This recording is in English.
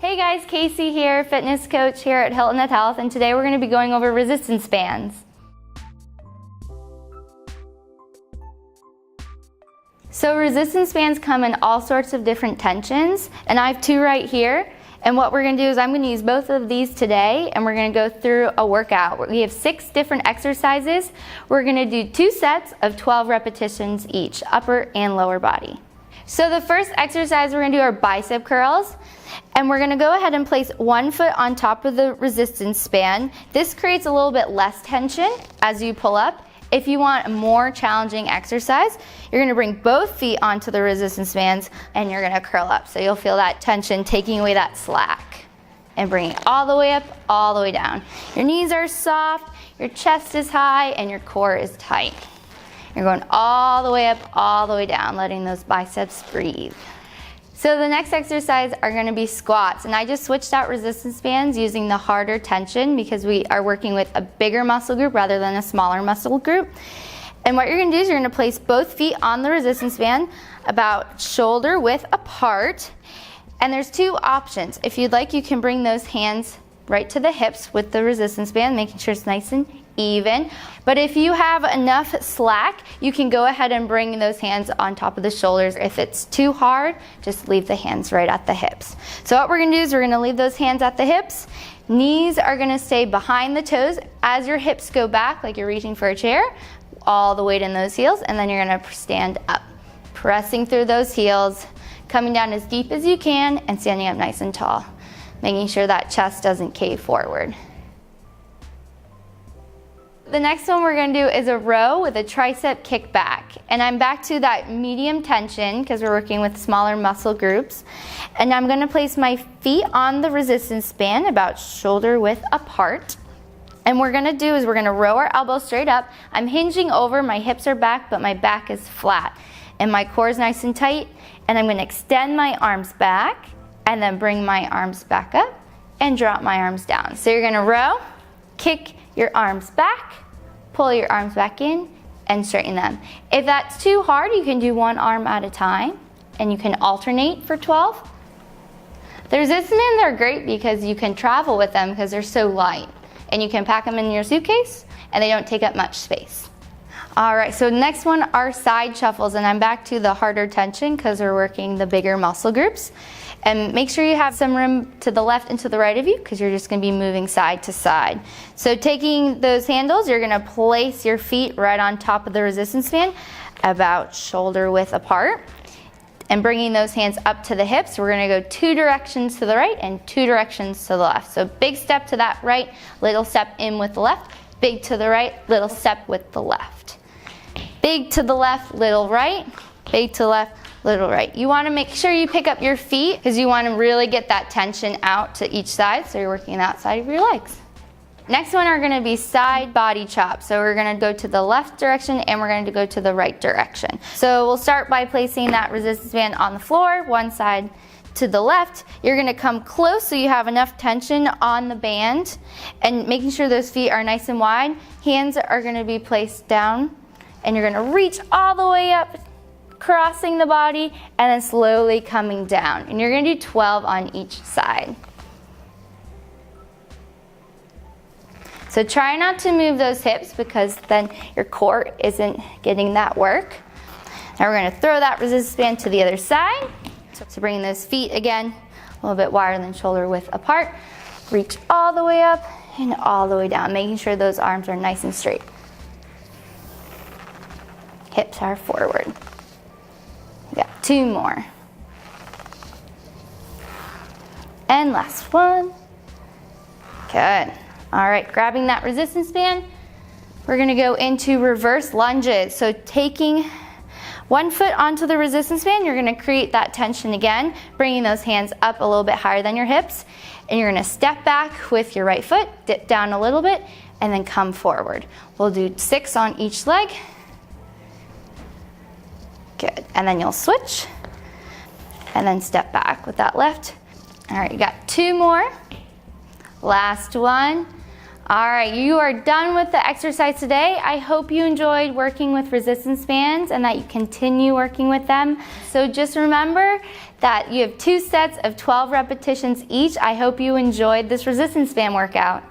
Hey guys, Casey here, fitness coach here at Hilton Health, and today we're going to be going over resistance bands. So resistance bands come in all sorts of different tensions, and I have two right here. And what we're going to do is I'm going to use both of these today, and we're going to go through a workout. We have 6 different exercises. We're going to do 2 sets of 12 repetitions each, upper and lower body. So the first exercise we're going to do are bicep curls. And we're going to go ahead and place one foot on top of the resistance band. This creates a little bit less tension as you pull up. If you want a more challenging exercise, you're going to bring both feet onto the resistance bands and you're going to curl up. So you'll feel that tension taking away that slack and bring it all the way up, all the way down. Your knees are soft, your chest is high, and your core is tight. You're going all the way up, all the way down, letting those biceps breathe. So the next exercise are going to be squats, and I just switched out resistance bands using the harder tension because we are working with a bigger muscle group rather than a smaller muscle group. And what you're going to do is you're going to place both feet on the resistance band about shoulder width apart, and there's 2 options. If you'd like, you can bring those hands right to the hips with the resistance band, making sure it's nice and even. But if you have enough slack, you can go ahead and bring those hands on top of the shoulders. If it's too hard, just leave the hands right at the hips. So what we're going to do is we're going to leave those hands at the hips. Knees are going to stay behind the toes as your hips go back like you're reaching for a chair. All the weight in those heels, and then you're going to stand up, pressing through those heels, coming down as deep as you can and standing up nice and tall, making sure that chest doesn't cave forward. The next one we're going to do is a row with a tricep kickback. And I'm back to that medium tension because we're working with smaller muscle groups. And I'm going to place my feet on the resistance band about shoulder width apart. And what we're going to do is we're going to row our elbows straight up. I'm hinging over, my hips are back, but my back is flat. And my core is nice and tight. And I'm going to extend my arms back and then bring my arms back up and drop my arms down. So you're going to row, kick your arms back, pull your arms back in, and straighten them. If that's too hard, you can do one arm at a time, and you can alternate for 12. The resistance bands are great because you can travel with them because they're so light, and you can pack them in your suitcase, and they don't take up much space. All right, so next one are side shuffles, and I'm back to the harder tension because we're working the bigger muscle groups. And make sure you have some room to the left and to the right of you because you're just going to be moving side to side. So taking those handles, you're going to place your feet right on top of the resistance band, about shoulder width apart. And bringing those hands up to the hips, we're going to go 2 directions to the right and 2 directions to the left. So big step to that right, little step in with the left, big to the right, little step with the left. Big to the left, little right, big to the left, little right. You want to make sure you pick up your feet because you want to really get that tension out to each side, so you're working the outside of your legs. Next one are going to be side body chops. So we're going to go to the left direction and we're going to go to the right direction. So we'll start by placing that resistance band on the floor, one side to the left. You're going to come close so you have enough tension on the band and making sure those feet are nice and wide. Hands are going to be placed down and you're going to reach all the way up, crossing the body, and then slowly coming down. And you're going to do 12 on each side. So try not to move those hips because then your core isn't getting that work. Now we're going to throw that resistance band to the other side. So bringing those feet again, a little bit wider than shoulder width apart. Reach all the way up and all the way down, making sure those arms are nice and straight. Hips are forward. We got 2 more. And last one. Good. All right, grabbing that resistance band, we're gonna go into reverse lunges. So taking one foot onto the resistance band, you're gonna create that tension again, bringing those hands up a little bit higher than your hips, and you're gonna step back with your right foot, dip down a little bit, and then come forward. We'll do 6 on each leg. Good, and then you'll switch and then step back with that left. All right, you got 2 more. Last one. All right, you are done with the exercise today. I hope you enjoyed working with resistance bands and that you continue working with them. So just remember that you have 2 sets of 12 repetitions each. I hope you enjoyed this resistance band workout.